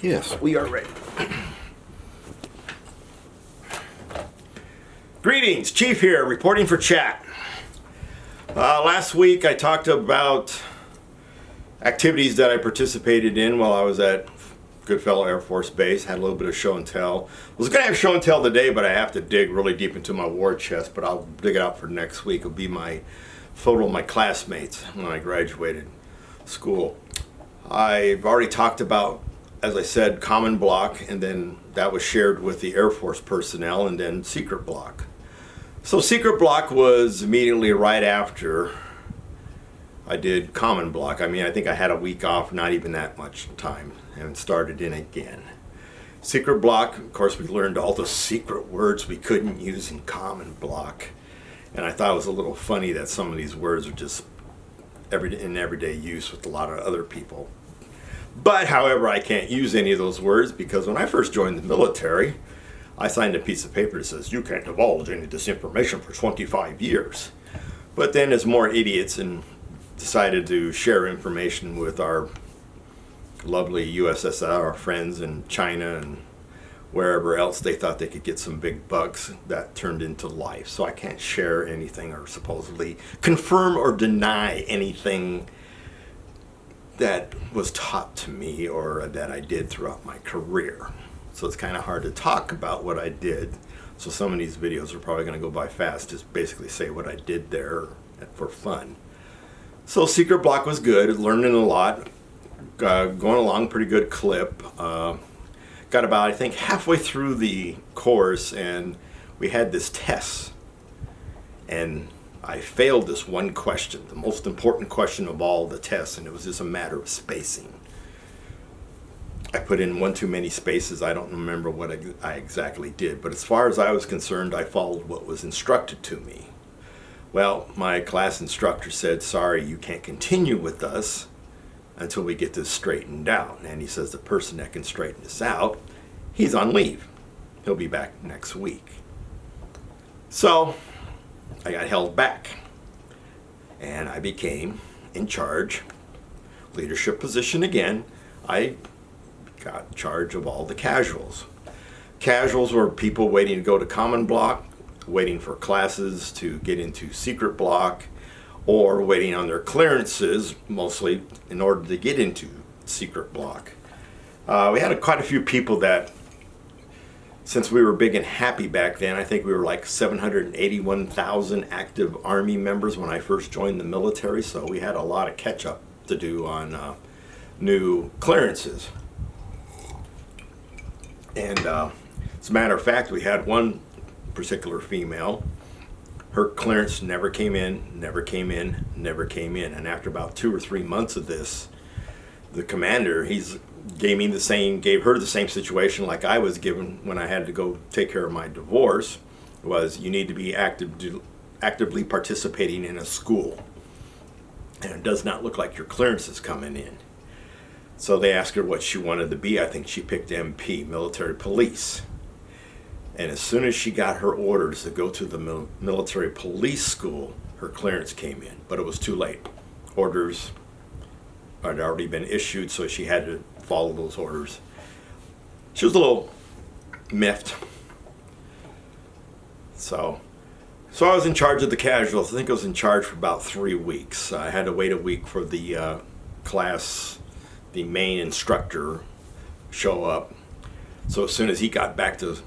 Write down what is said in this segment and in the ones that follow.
Yes, we are ready. Greetings, Chief here, reporting for chat. Last week I talked about activities that I participated in while I was at Goodfellow Air Force Base. Had a little bit of show and tell. Was going to have show and tell today, but I have to dig really deep into my war chest, but I'll dig it out for next week. It'll be my photo of my classmates when I graduated school. I've already talked about, as I said, common block, and then that was shared with the Air Force personnel, and then secret block. So secret block was immediately right after I did common block. I mean, I think I had a week off, not even that much time, and started in again. Secret block, of course, we learned all the secret words we couldn't use in common block. And I thought it was a little funny that some of these words are just in everyday use with a lot of other people. But, however, I can't use any of those words because when I first joined the military, I signed a piece of paper that says, you can't divulge any of this information for 25 years. But then as more idiots and decided to share information with our lovely USSR friends in China and wherever else they thought they could get some big bucks, that turned into life. So I can't share anything or supposedly confirm or deny anything that was taught to me or that I did throughout my career. So it's kind of hard to talk about what I did. So some of these videos are probably going to go by fast, just basically say what I did there for fun. So secret block was good, learning a lot, going along pretty good clip. Got about, I think, halfway through the course and we had this test. And I failed this one question, the most important question of all the tests, and it was just a matter of spacing. I put in one too many spaces. I don't remember what I exactly did, but as far as I was concerned, I followed what was instructed to me. Well, my class instructor said, sorry, you can't continue with us until we get this straightened out. And he says the person that can straighten this out, he's on leave. He'll be back next week. So I got held back and I became in charge, leadership position again. I got charge of all the casuals. Casuals were people waiting to go to common block, waiting for classes to get into secret block, or waiting on their clearances, mostly in order to get into secret block. We had quite a few people that, since we were big and happy back then, I think we were like 781,000 active Army members when I first joined the military, so we had a lot of catch up to do on new clearances. And as a matter of fact, we had one particular female. Her clearance never came in, never came in, never came in. And after about 2 or 3 months of this, the commander, gave her the same situation like I was given when I had to go take care of my divorce, was you need to be actively participating in a school. And it does not look like your clearance is coming in. So they asked her what she wanted to be. I think she picked MP, military police. And as soon as she got her orders to go to the military police school, her clearance came in. But it was too late. Orders had already been issued, so she had to follow those orders. She was a little miffed. So I was in charge of the casuals. I think I was in charge for about 3 weeks. I had to wait a week for the class, the main instructor, show up. So as soon as he got back to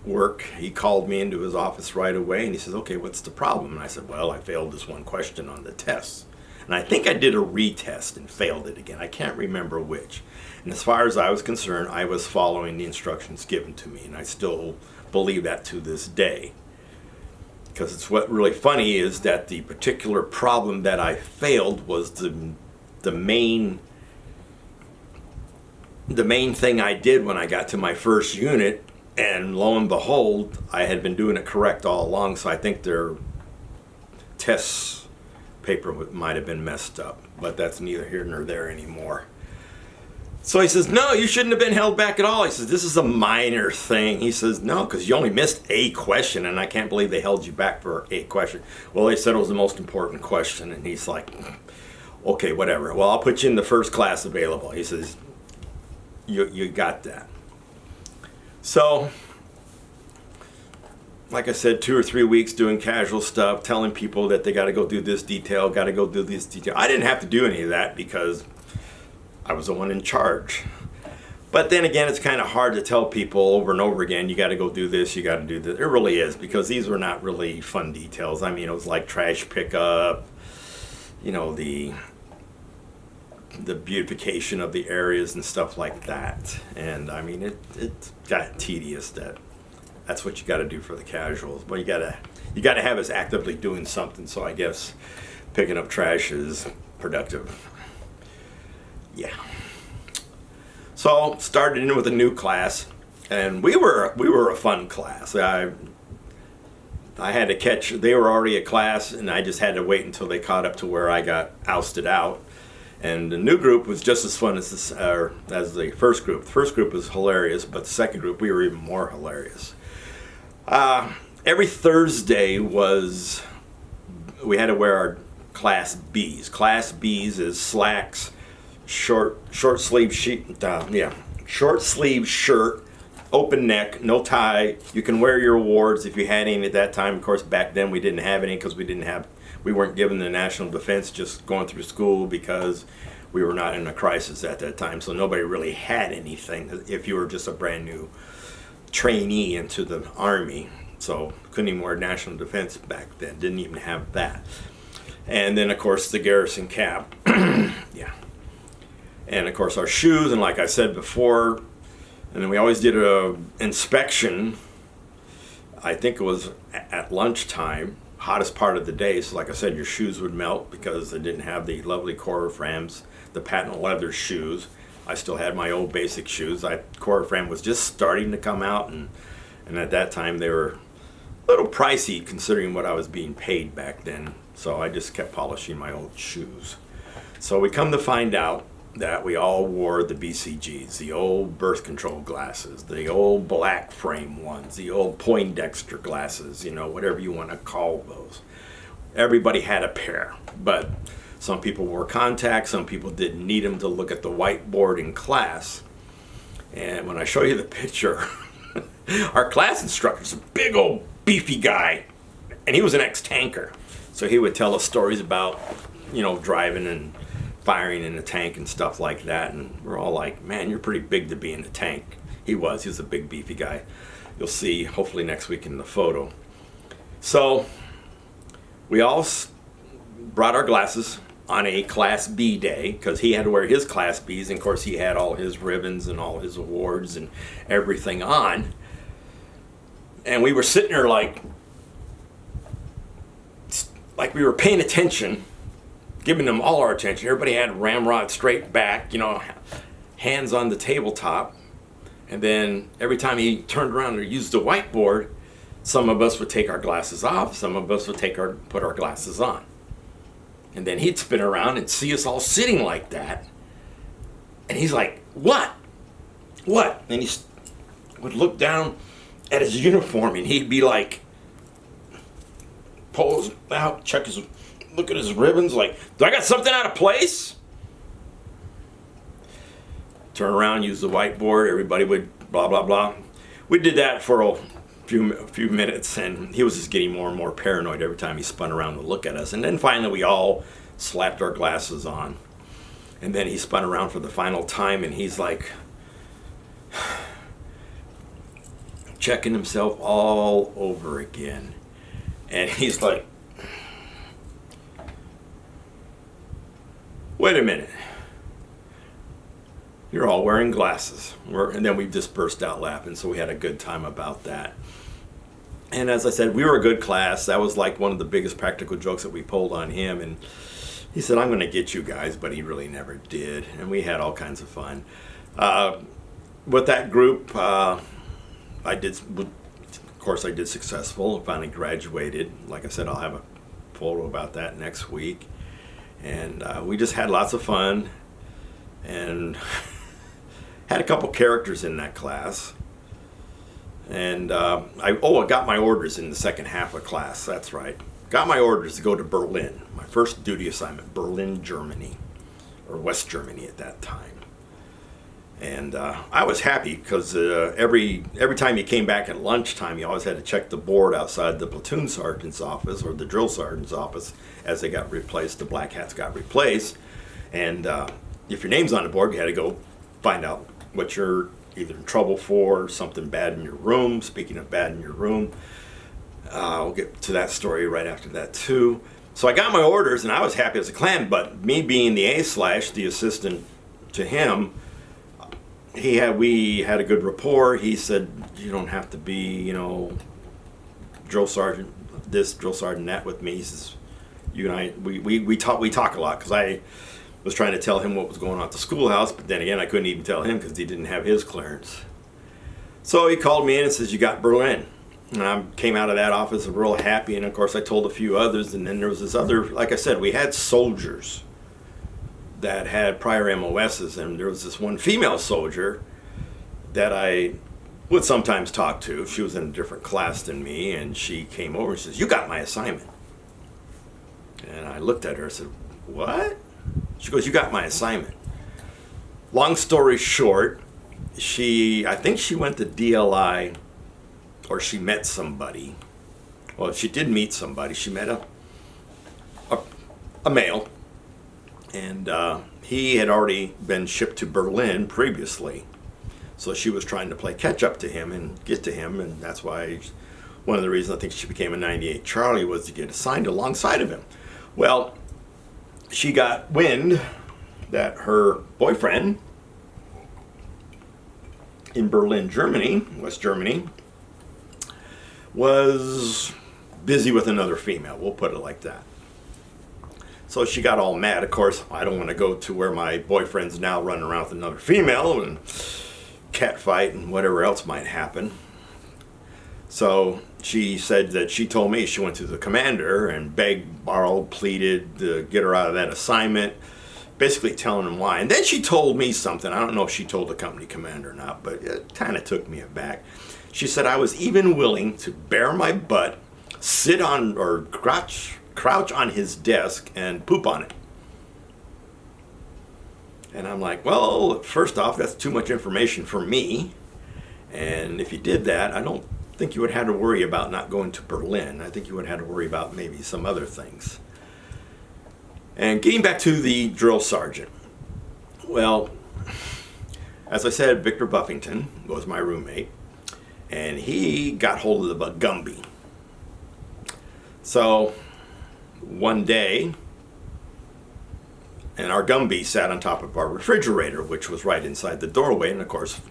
work, he called me into his office right away and he says, okay, what's the problem? And I said, well, I failed this one question on the test. And I think I did a retest and failed it again. I can't remember which. And as far as I was concerned, I was following the instructions given to me, and I still believe that to this day. Because it's what really funny is that the particular problem that I failed was the main thing I did when I got to my first unit, and lo and behold, I had been doing it correct all along, so I think their tests paper might have been messed up, but that's neither here nor there anymore. So he says, no, you shouldn't have been held back at all. He says, this is a minor thing. He says, no, because you only missed a question, and I can't believe they held you back for a question. Well, they said it was the most important question, and he's like, okay, whatever. Well, I'll put you in the first class available. He says, you got that. So, like I said, 2 or 3 weeks doing casual stuff, telling people that they got to go do this detail, got to go do this detail. I didn't have to do any of that because I was the one in charge. But then again, it's kind of hard to tell people over and over again, you got to go do this, you got to do this. It really is, because these were not really fun details. I mean, it was like trash pickup, you know, the beautification of the areas and stuff like that. And I mean, it got tedious. That's what you got to do for the casuals. But you got to have us actively doing something. So I guess picking up trash is productive. Yeah. So started in with a new class, and we were a fun class. I had to catch. They were already a class, and I just had to wait until they caught up to where I got ousted out. And the new group was just as fun as the first group. The first group was hilarious, but the second group, we were even more hilarious. Every Thursday we had to wear our Class Bs. Class Bs is slacks, short sleeve shirt, open neck, no tie. You can wear your awards if you had any at that time. Of course, back then we didn't have any because we weren't given the national defense, just going through school because we were not in a crisis at that time. So nobody really had anything if you were just a brand new trainee into the Army. So couldn't even wear national defense back then. Didn't even have that. And then of course the garrison cap. Yeah. And of course our shoes, and like I said before, and then we always did a inspection. I think it was at lunchtime, hottest part of the day. So like I said, your shoes would melt because they didn't have the lovely Cora Frams, the patent leather shoes. I still had my old basic shoes. Cora Fram was just starting to come out, and at that time they were a little pricey considering what I was being paid back then. So I just kept polishing my old shoes. So we come to find out that we all wore the BCGs, the old birth control glasses, the old black frame ones, the old Poindexter glasses, you know, whatever you want to call those. Everybody had a pair, but some people wore contacts, some people didn't need them to look at the whiteboard in class. And when I show you the picture, our class instructor's a big old beefy guy, and he was an ex-tanker. So he would tell us stories about, you know, driving and firing in a tank and stuff like that, and we're all like, man, you're pretty big to be in a tank. He was a big beefy guy. You'll see hopefully next week in the photo. So we all brought our glasses on a Class B day because he had to wear his Class Bs, and of course he had all his ribbons and all his awards and everything on, and we were sitting there like we were paying attention, giving them all our attention. Everybody had ramrod straight back, you know, hands on the tabletop. And then every time he turned around and used the whiteboard, some of us would take our glasses off, some of us would put our glasses on. And then he'd spin around and see us all sitting like that. And he's like, what? What? And he would look down at his uniform and he'd be like, pulls out, look at his ribbons, like, do I got something out of place? Turn around, use the whiteboard, everybody would blah, blah, blah. We did that for a few minutes, and he was just getting more and more paranoid every time he spun around to look at us. And then finally we all slapped our glasses on. And then he spun around for the final time, and he's like checking himself all over again. And he's like, wait a minute. You're all wearing glasses. And then we just burst out laughing, so we had a good time about that. And as I said, we were a good class. That was like one of the biggest practical jokes that we pulled on him. And he said, I'm going to get you guys, but he really never did. And we had all kinds of fun. With that group, I did successful. Finally graduated. Like I said, I'll have a photo about that next week. And we just had lots of fun. And had a couple characters in that class. And I got my orders in the second half of class. That's right. Got my orders to go to Berlin. My first duty assignment, Berlin, Germany, or West Germany at that time. And I was happy because every time you came back at lunchtime, you always had to check the board outside the platoon sergeant's office or the drill sergeant's office as they got replaced. The black hats got replaced. And if your name's on the board, you had to go find out what you're either in trouble for, or something bad in your room. Speaking of bad in your room, we'll get to that story right after that too. So I got my orders and I was happy as a clam, but me being the A/, the assistant to him, we had a good rapport. He said, you don't have to be, drill sergeant this, drill sergeant that with me. He says, you and I, we talk a lot, because I was trying to tell him what was going on at the schoolhouse, but then again, I couldn't even tell him because he didn't have his clearance. So he called me in and says, you got Berlin. And I came out of that office real happy, and of course I told a few others, and then there was this other, like I said, we had soldiers that had prior MOSs, and there was this one female soldier that I would sometimes talk to. She was in a different class than me, and she came over and says, you got my assignment. And I looked at her and said, what? She goes, you got my assignment. Long story short, I think she went to DLI, or she met somebody. Well, she did meet somebody. She met a male, and he had already been shipped to Berlin previously. So she was trying to play catch up to him and get to him, and that's why one of the reasons I think she became a 98 Charlie was to get assigned alongside of him. Well, she got wind that her boyfriend in Berlin, Germany, West Germany, was busy with another female. We'll put it like that. So she got all mad. Of course, I don't want to go to where my boyfriend's now running around with another female and catfight and whatever else might happen. So she said that she told me she went to the commander and begged, borrowed, pleaded to get her out of that assignment, basically telling him why. And then she told me something. I don't know if she told the company commander or not, but it kind of took me aback. She said I was even willing to bare my butt, sit on or crouch on his desk and poop on it. And I'm like, well, first off, that's too much information for me. And if you did that, I don't think you would have to worry about not going to Berlin. I think you would have to worry about maybe some other things. And getting back to the drill sergeant. Well, as I said, Victor Buffington was my roommate, and he got hold of the Gumby. So one day, and our Gumby sat on top of our refrigerator, which was right inside the doorway, and of course,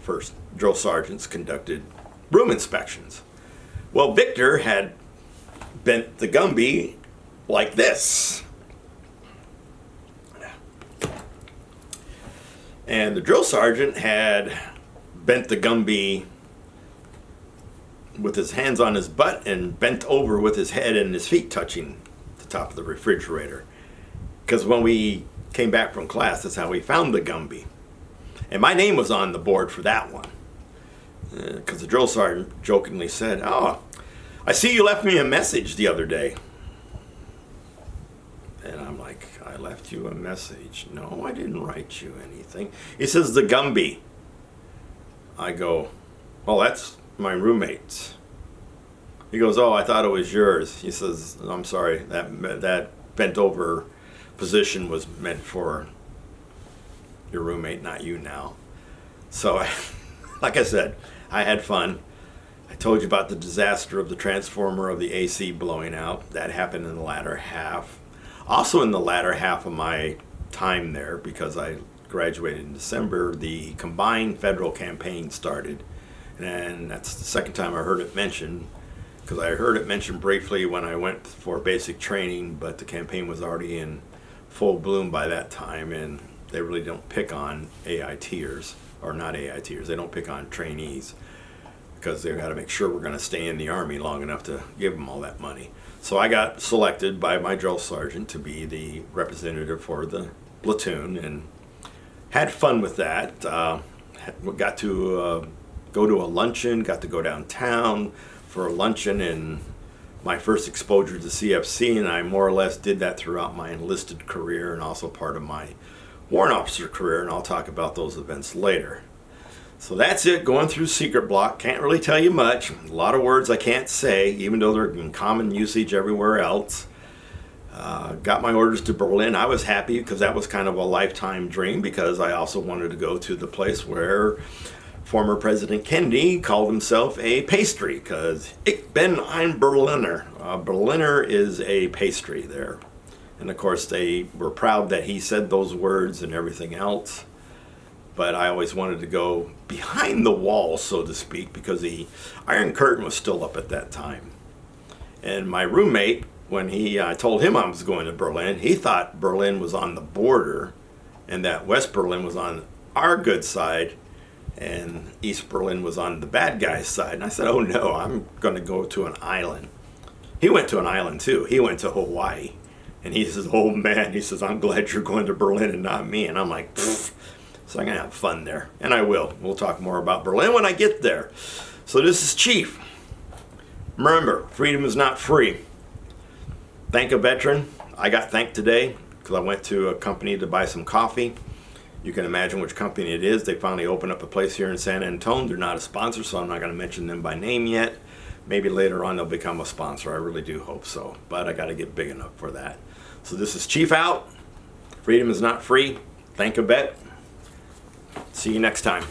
first drill sergeants conducted room inspections. Well, Victor had bent the Gumby like this. And the drill sergeant had bent the Gumby with his hands on his butt and bent over with his head and his feet touching the top of the refrigerator. Because when we came back from class, that's how we found the Gumby. And my name was on the board for that one. Because the drill sergeant jokingly said, oh, I see you left me a message the other day. And I'm like, I left you a message? No, I didn't write you anything. He says, the Gumby. I go, well, that's my roommate's. He goes, oh, I thought it was yours. He says, I'm sorry, that bent over position was meant for your roommate, not you now. So, like I said, I had fun. I told you about the disaster of the transformer of the AC blowing out. That happened in the latter half. Also in the latter half of my time there, because I graduated in December, the combined federal campaign started. And that's the second time I heard it mentioned, because I heard it mentioned briefly when I went for basic training, but the campaign was already in full bloom by that time, and they really don't pick on AITers, or not AITers, they don't pick on trainees, because they've got to make sure we're going to stay in the Army long enough to give them all that money. So I got selected by my drill sergeant to be the representative for the platoon, and had fun with that. Got to go to a luncheon, got to go downtown for a luncheon, and my first exposure to CFC, and I more or less did that throughout my enlisted career and also part of my warrant officer career, and I'll talk about those events later. So that's it, going through secret block. Can't really tell you much. A lot of words I can't say, even though they're in common usage everywhere else. Got my orders to Berlin. I was happy because that was kind of a lifetime dream, because I also wanted to go to the place where former President Kennedy called himself a pastry, because ich bin ein Berliner. Berliner is a pastry there. And of course they were proud that he said those words and everything else. But I always wanted to go behind the wall, so to speak, because the Iron Curtain was still up at that time. And my roommate, when I told him I was going to Berlin, he thought Berlin was on the border and that West Berlin was on our good side and East Berlin was on the bad guy's side. And I said, oh no, I'm going to go to an island. He went to an island too. He went to Hawaii. And he says, oh man, he says, I'm glad you're going to Berlin and not me. And I'm like, pfft. So I'm going to have fun there. And I will. We'll talk more about Berlin when I get there. So this is Chief. Remember, freedom is not free. Thank a veteran. I got thanked today because I went to a company to buy some coffee. You can imagine which company it is. They finally opened up a place here in San Antonio. They're not a sponsor, so I'm not going to mention them by name yet. Maybe later on they'll become a sponsor. I really do hope so. But I got to get big enough for that. So this is Chief out. Freedom is not free. Thank a vet. See you next time.